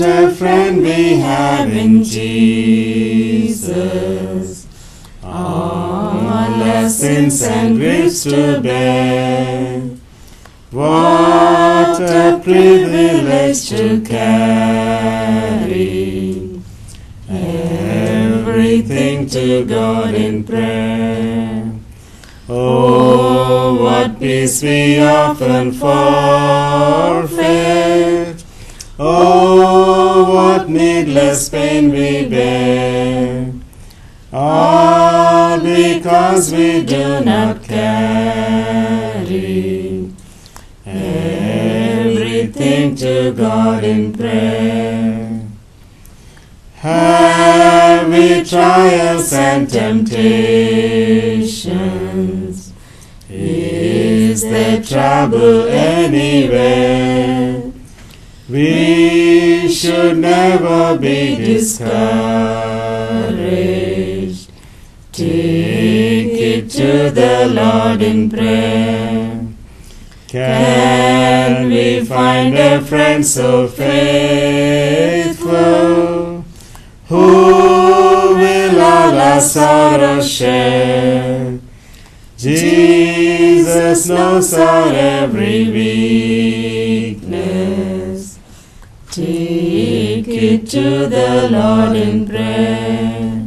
What a friend we have in Jesus, all our sins and griefs to bear. What a privilege to carry everything to God in prayer. Oh, what peace we often forfeit. Oh, what needless pain we bear. All because we do not carry everything to God in prayer. Have we trials and temptations? Is there trouble anywhere? We should never be discouraged. Take it to the Lord in prayer. Can we find a friend so faithful, who will all our sorrows share? Jesus knows our every weakness. Take it to the Lord in prayer.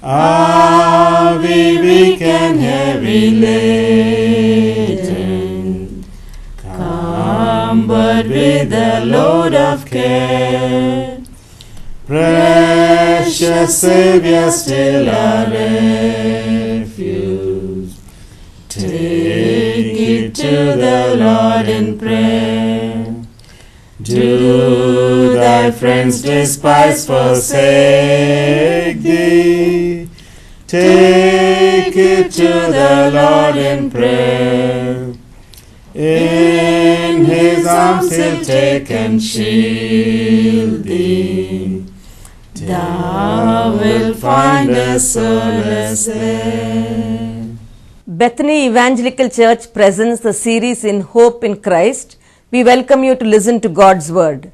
Are we weak and heavy laden, cumbered with a load of care? Precious Savior, still our refuge. Take it to the Lord in prayer. Do thy friends despise, forsake thee? Take it to the Lord in prayer. In his arms he'll take and shield thee. Thou wilt find a solace there. Bethany Evangelical Church presents the series in Hope in Christ. We welcome you to listen to God's Word.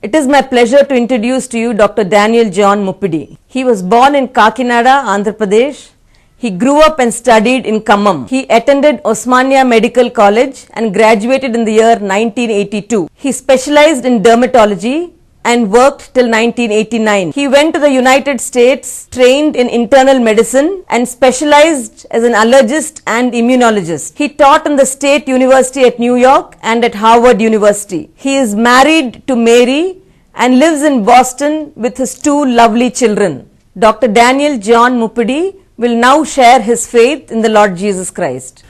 It is my pleasure to introduce to you Dr. Daniel John Muppidi. He was born in Kakinada, Andhra Pradesh. He grew up and studied in Khammam. He attended Osmania Medical College and graduated in the year 1982. He specialized in dermatology and worked till 1989. He went to the United States, trained in internal medicine and specialized as an allergist and immunologist. He taught in the State University at New York and at Harvard University. He is married to Mary and lives in Boston with his two lovely children. Dr. Daniel John Muppidi will now share his faith in the Lord Jesus Christ.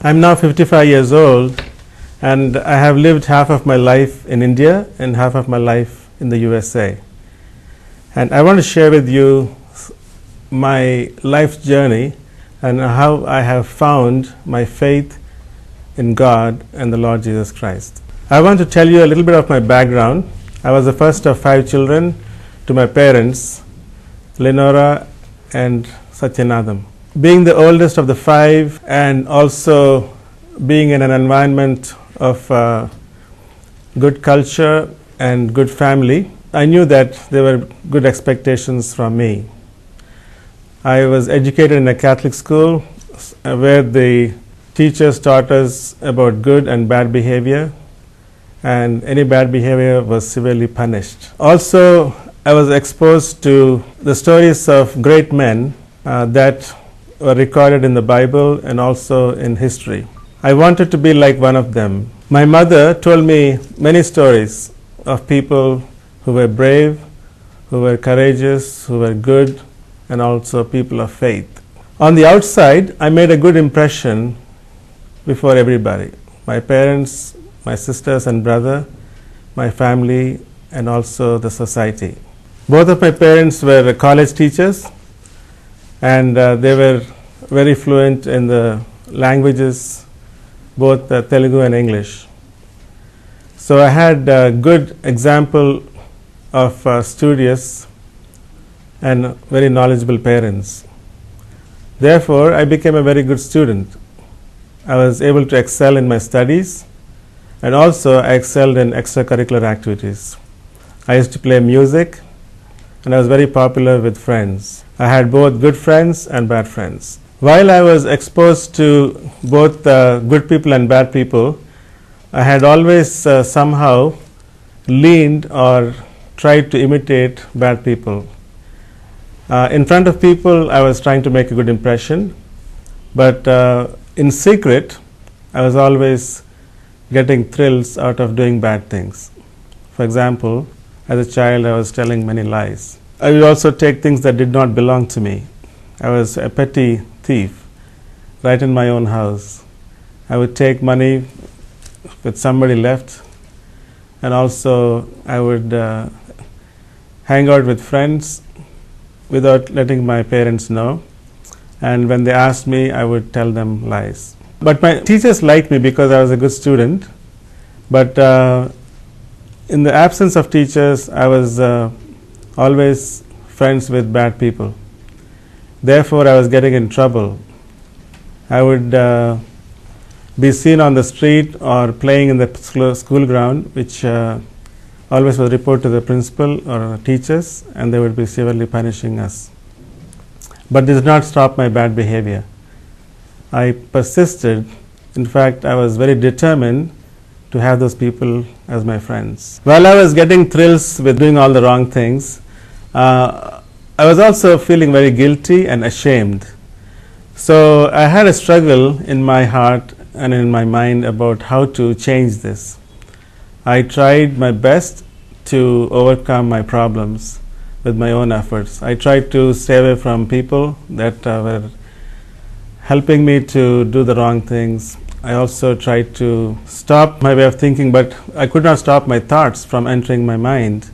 I'm now 55 years old and I have lived half of my life in India and half of my life in the USA. And I want to share with you my life journey and how I have found my faith in God and the Lord Jesus Christ. I want to tell you a little bit of my background. I was the first of 5 children to my parents, Lenora and Satyanadam. Being the oldest of the 5 and also being in an environment of good culture and good family, I knew that there were good expectations from me. I was educated in a Catholic school where the teachers taught us about good and bad behavior, and any bad behavior was severely punished. Also, I was exposed to the stories of great men that were recorded in the Bible and also in history. I wanted to be like one of them. My mother told me many stories of people who were brave, who were courageous, who were good, and also people of faith. On the outside, I made a good impression before everybody. My parents, my sisters and brother, my family, and also the society. Both of my parents were college teachers, and they were very fluent in the languages, both Telugu and English. So I had a good example of studious and very knowledgeable parents. Therefore, I became a very good student. I was able to excel in my studies, and also I excelled in extracurricular activities. I used to play music, and I was very popular with friends. I had both good friends and bad friends. While I was exposed to both good people and bad people, I had always somehow leaned or tried to imitate bad people. In front of people, I was trying to make a good impression, but in secret, I was always getting thrills out of doing bad things. For example, as a child, I was telling many lies. I would also take things that did not belong to me. I was a petty thief right in my own house. I would take money with somebody left, and also I would hang out with friends without letting my parents know, and when they asked me, I would tell them lies. But my teachers liked me because I was a good student, but in the absence of teachers, I was always friends with bad people. Therefore, I was getting in trouble. I would be seen on the street or playing in the school ground, which always was reported to the principal or teachers, and they would be severely punishing us. But this did not stop my bad behavior. I persisted. In fact, I was very determined to have those people as my friends. While I was getting thrills with doing all the wrong things, I was also feeling very guilty and ashamed. So I had a struggle in my heart and in my mind about how to change this. I tried my best to overcome my problems with my own efforts. I tried to stay away from people that were helping me to do the wrong things. I also tried to stop my way of thinking, but I could not stop my thoughts from entering my mind.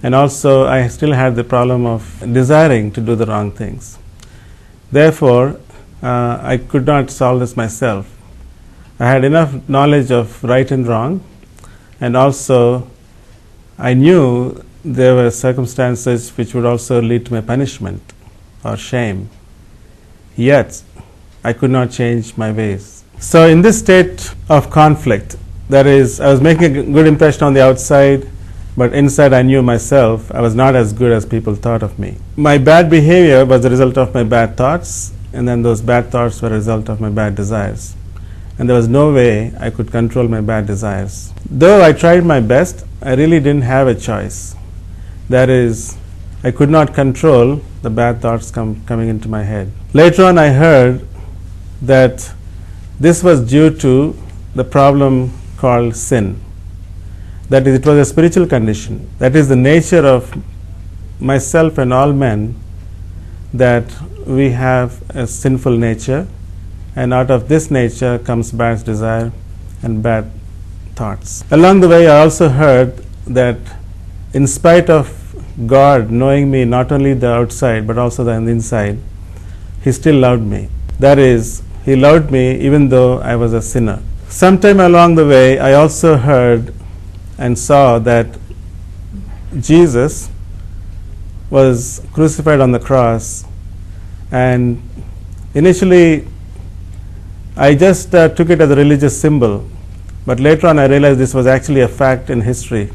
And also, I still had the problem of desiring to do the wrong things. Therefore, I could not solve this myself. I had enough knowledge of right and wrong, and also I knew there were circumstances which would also lead to my punishment or shame. Yet, I could not change my ways. So in this state of conflict, that is, I was making a good impression on the outside, but inside I knew myself I was not as good as people thought of me. My bad behavior was the result of my bad thoughts, and then those bad thoughts were a result of my bad desires. And there was no way I could control my bad desires. Though I tried my best, I really didn't have a choice. That is, I could not control the bad thoughts coming into my head. Later on, I heard that this was due to the problem called sin. That is, it was a spiritual condition. That is the nature of myself and all men, that we have a sinful nature, and out of this nature comes bad desire and bad thoughts. Along the way, I also heard that in spite of God knowing me not only the outside but also the inside, He still loved me. That is, He loved me even though I was a sinner. Sometime along the way, I also heard and saw that Jesus was crucified on the cross, and initially I just took it as a religious symbol, but later on I realized this was actually a fact in history,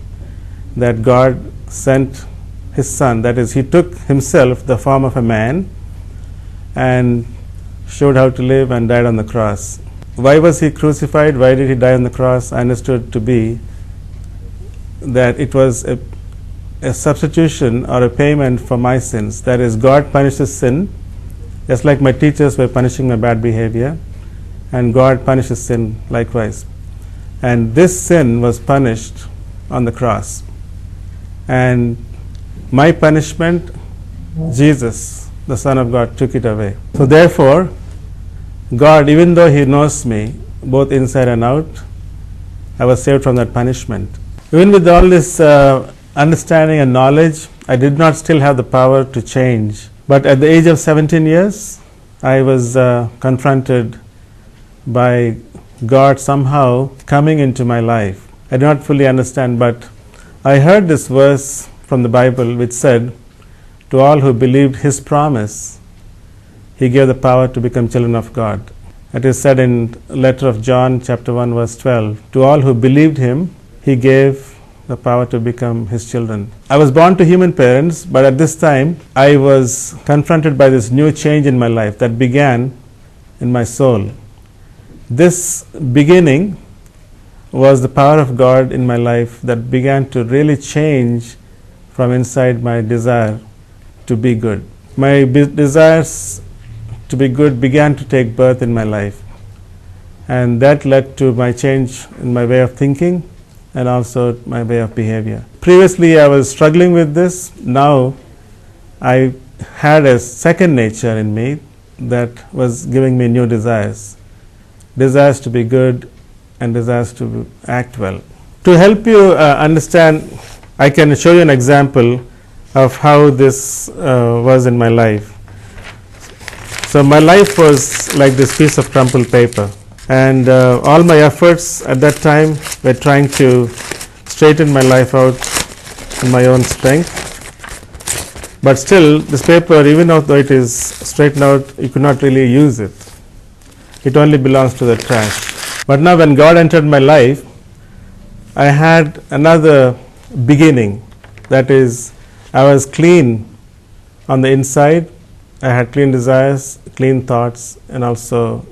that God sent His Son, that is, He took Himself the form of a man and showed how to live and died on the cross. Why was He crucified? Why did He die on the cross? I understood to be that it was a substitution or a payment for my sins. That is, God punishes sin, just like my teachers were punishing my bad behavior, and God punishes sin likewise. And this sin was punished on the cross. And my punishment, Jesus, the Son of God, took it away. So therefore, God, even though He knows me, both inside and out, I was saved from that punishment. Even with all this understanding and knowledge, I did not still have the power to change. But at the age of 17 years, I was confronted by God somehow coming into my life. I did not fully understand, but I heard this verse from the Bible which said, to all who believed His promise, He gave the power to become children of God. It is said in letter of John chapter 1 verse 12, to all who believed Him, He gave the power to become His children. I was born to human parents, but at this time I was confronted by this new change in my life that began in my soul. This beginning was the power of God in my life that began to really change from inside my desire to be good. My desires to be good began to take birth in my life, and that led to my change in my way of thinking and also my way of behavior. Previously I was struggling with this. Now I had a second nature in me that was giving me new desires to be good and desires to act well. To help you understand, I can show you an example of how this was in my life. So my life was like this piece of crumpled paper, and all my efforts at that time were trying to straighten my life out in my own strength. But still, this paper, even though it is straightened out, you could not really use it. It only belongs to the trash. But now when God entered my life, I had another beginning. That is, I was clean on the inside. I had clean desires, clean thoughts, and also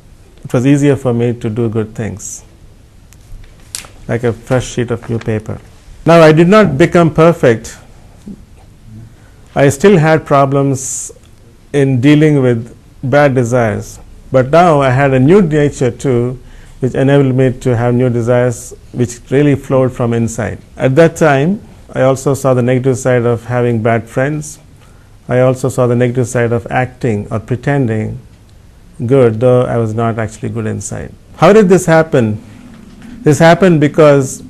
it was easier for me to do good things, like a fresh sheet of new paper. Now I did not become perfect. I still had problems in dealing with bad desires. But now I had a new nature too, which enabled me to have new desires which really flowed from inside. At that time, I also saw the negative side of having bad friends. I also saw the negative side of acting or pretending good, though I was not actually good inside. How did this happen? This happened because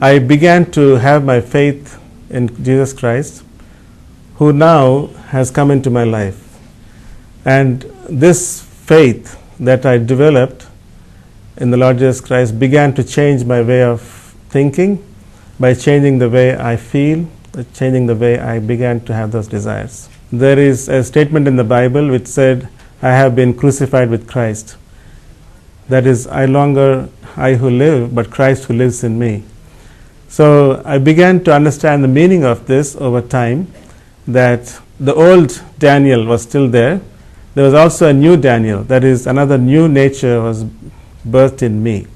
I began to have my faith in Jesus Christ, who now has come into my life. And this faith that I developed in the Lord Jesus Christ began to change my way of thinking by changing the way I feel, changing the way I began to have those desires. There is a statement in the Bible which said, I have been crucified with Christ. That is, I longer I who live, but Christ who lives in me. So I began to understand the meaning of this over time, that the old Daniel was still there. There was also a new Daniel, that is, another new nature was birthed in me.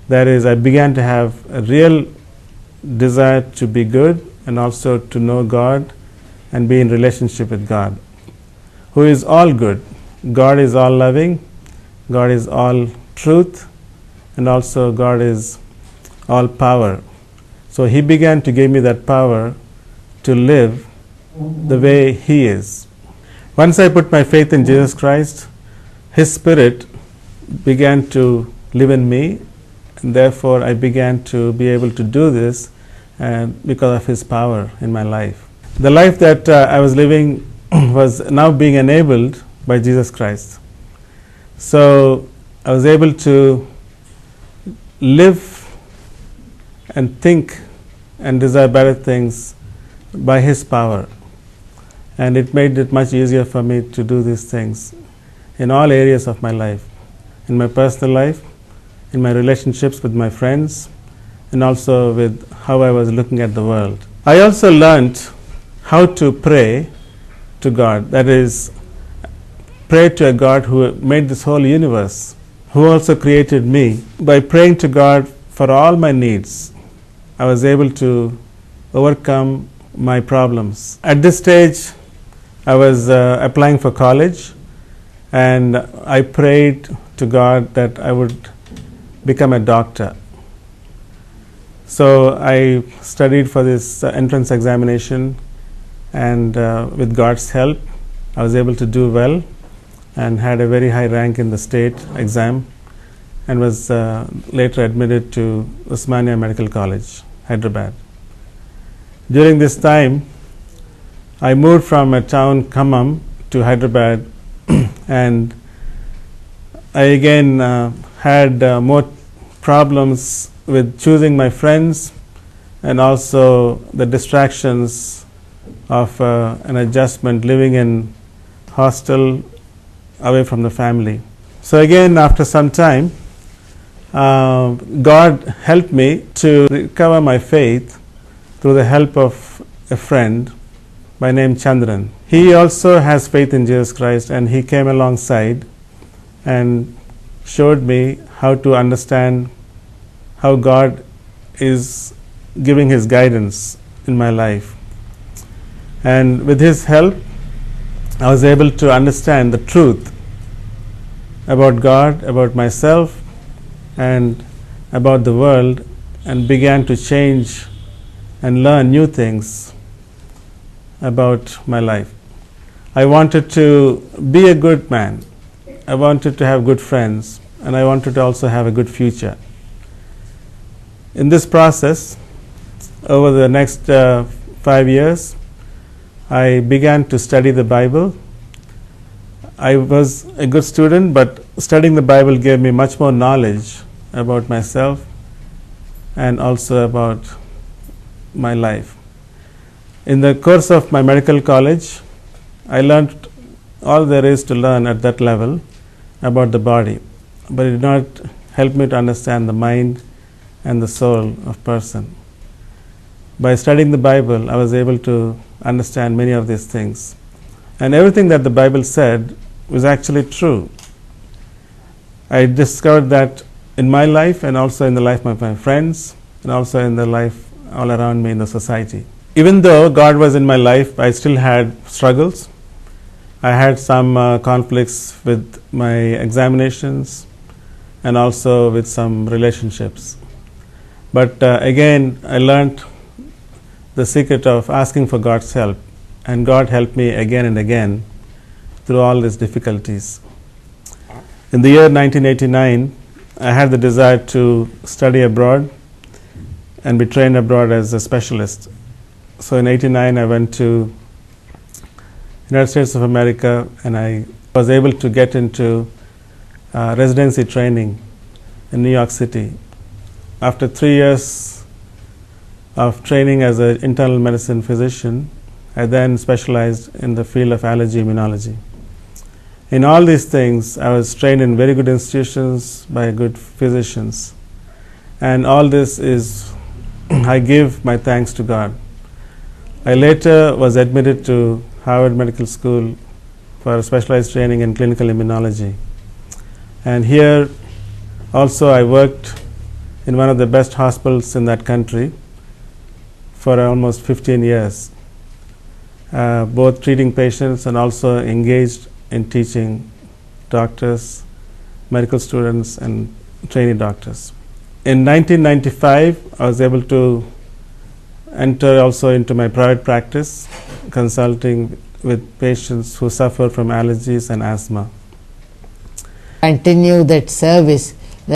That is, I began to have a real desire to be good and also to know God and be in relationship with God, who is all good. God is all loving, God is all truth, and also God is all power. So He began to give me that power to live the way He is. Once I put my faith in Jesus Christ, His Spirit began to live in me, and therefore I began to be able to do this because of His power in my life. The life that I was living was now being enabled by Jesus Christ. So I was able to live and think and desire better things by His power. And it made it much easier for me to do these things in all areas of my life, in my personal life, in my relationships with my friends, and also with how I was looking at the world. I also learned how to pray to God, that is, pray to a God who made this whole universe, who also created me. By praying to God for all my needs, I was able to overcome my problems. At this stage, I was applying for college, and I prayed to God that I would become a doctor. So I studied for this entrance examination, and with God's help, I was able to do well and had a very high rank in the state exam, and was later admitted to Osmania Medical College, Hyderabad. During this time, I moved from a town, Khammam, to Hyderabad, and I again had more problems with choosing my friends, and also the distractions of an adjustment, living in hostel away from the family. So again, after some time, God helped me to recover my faith through the help of a friend by name Chandran. He also has faith in Jesus Christ, and he came alongside and showed me how to understand how God is giving his guidance in my life. And with his help, I was able to understand the truth about God, about myself, and about the world, and began to change and learn new things about my life. I wanted to be a good man. I wanted to have good friends, and I wanted to also have a good future. In this process, over the next 5 years, I began to study the Bible. I was a good student, but studying the Bible gave me much more knowledge about myself and also about my life. In the course of my medical college, I learned all there is to learn at that level about the body, but it did not help me to understand the mind and the soul of person. By studying the Bible, I was able to understand many of these things. And everything that the Bible said was actually true. I discovered that in my life, and also in the life of my friends, and also in the life all around me in the society. Even though God was in my life, I still had struggles. I had some conflicts with my examinations and also with some relationships. But again, I learned the secret of asking for God's help, and God helped me again and again through all these difficulties. In the year 1989, I had the desire to study abroad and be trained abroad as a specialist. So in 89, I went to United States of America, and I was able to get into residency training in New York City. After 3 years of training as an internal medicine physician, I then specialized in the field of allergy immunology. In all these things, I was trained in very good institutions by good physicians. And all this is, I give my thanks to God. I later was admitted to Harvard Medical School for specialized training in clinical immunology. And here also I worked in one of the best hospitals in that country for almost 15 years, both treating patients and also engaged in teaching doctors, medical students, and trainee doctors. In 1995, I was able to enter also into my private practice, consulting with patients who suffer from allergies and asthma. Continue that service